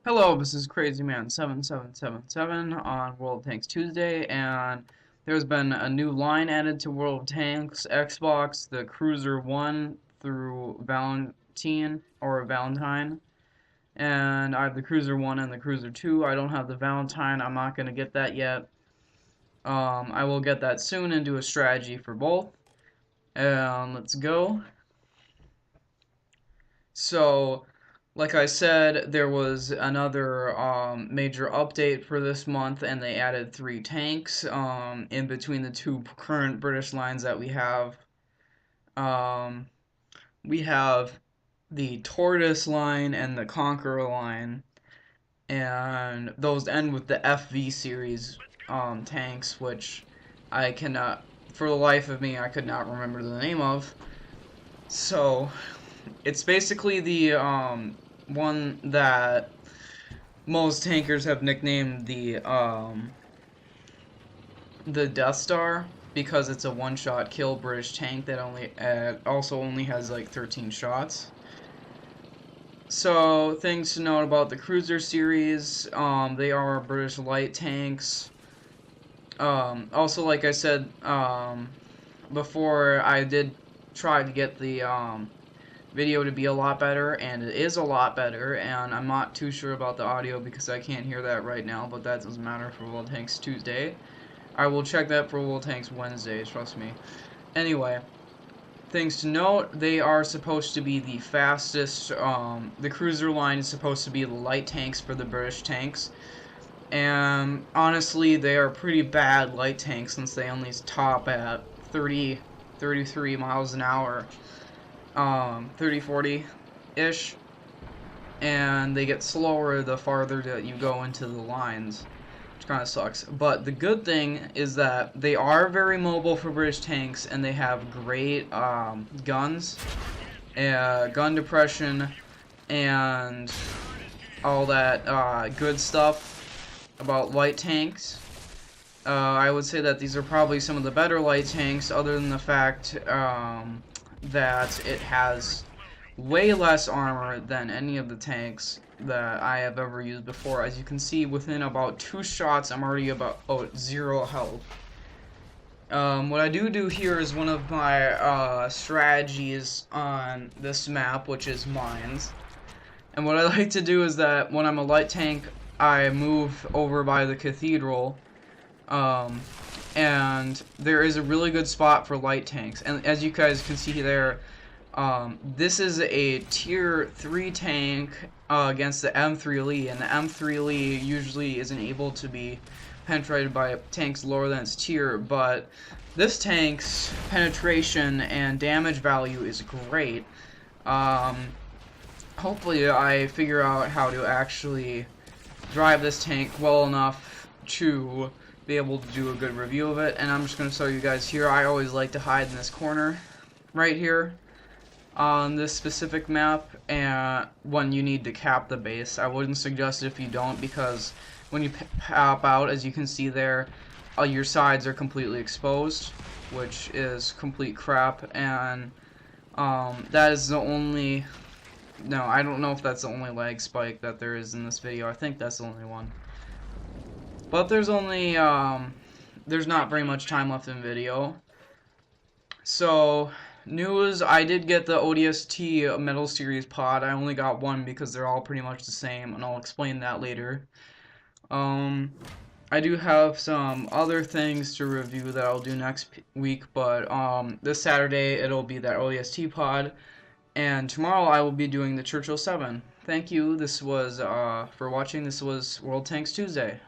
Hello, this is CrazyMan7777 on World of Tanks Tuesday, and there's been a new line added to World of Tanks Xbox, the Cruiser 1 through Valentine, and I have the Cruiser 1 and the Cruiser 2. I don't have the Valentine, I'm not going to get that yet. I will get that soon and do a strategy for both. And let's go. So, like I said, there was another major update for this month, and they added 3 tanks in between the two current British lines that we have. Um, we have the Tortoise line and the Conqueror line, and those end with the FV series tanks, which I cannot, for the life of me, I could not remember the name of. So, it's basically the one that most tankers have nicknamed the Death Star because it's a one-shot kill British tank that also only has like 13 shots. So things to note about the Cruiser series, they are British light tanks. Also, like I said before, I did try to get the video to be a lot better, and it is a lot better, and I'm not too sure about the audio because I can't hear that right now, but that doesn't matter for World Tanks Tuesday. I will check that for World Tanks Wednesday, trust me. Anyway, things to note, they are supposed to be the fastest, the cruiser line is supposed to be the light tanks for the British tanks, and honestly, they are pretty bad light tanks since they only top at 33 miles an hour. 30-40-ish, and they get slower the farther that you go into the lines, which kind of sucks. But the good thing is that they are very mobile for British tanks, and they have great guns, gun depression, and all that good stuff about light tanks. I would say that these are probably some of the better light tanks, other than the fact that it has way less armor than any of the tanks that I have ever used before. As you can see, within about 2 shots, I'm already about 0 health. What I do here is one of my strategies on this map, which is mines. And what I like to do is that when I'm a light tank, I move over by the cathedral. And there is a really good spot for light tanks. And as you guys can see there, this is a tier 3 tank against the M3 Lee, and the M3 Lee usually isn't able to be penetrated by tanks lower than its tier, but this tank's penetration and damage value is great. Hopefully I figure out how to actually drive this tank well enough to be able to do a good review of it, and I'm just going to show you guys here. I always like to hide in this corner right here on this specific map, and when you need to cap the base. I wouldn't suggest it if you don't, because when you pop out, as you can see there, your sides are completely exposed, which is complete crap, and that is the only... No, I don't know if that's the only lag spike that there is in this video. I think that's the only one. But there's only, there's not very much time left in video. So, news, I did get the ODST Metal Series pod. I only got one because they're all pretty much the same, and I'll explain that later. I do have some other things to review that I'll do next week, but this Saturday it'll be that ODST pod, and tomorrow I will be doing the Churchill 7. Thank you. This was, for watching. This was World Tanks Tuesday.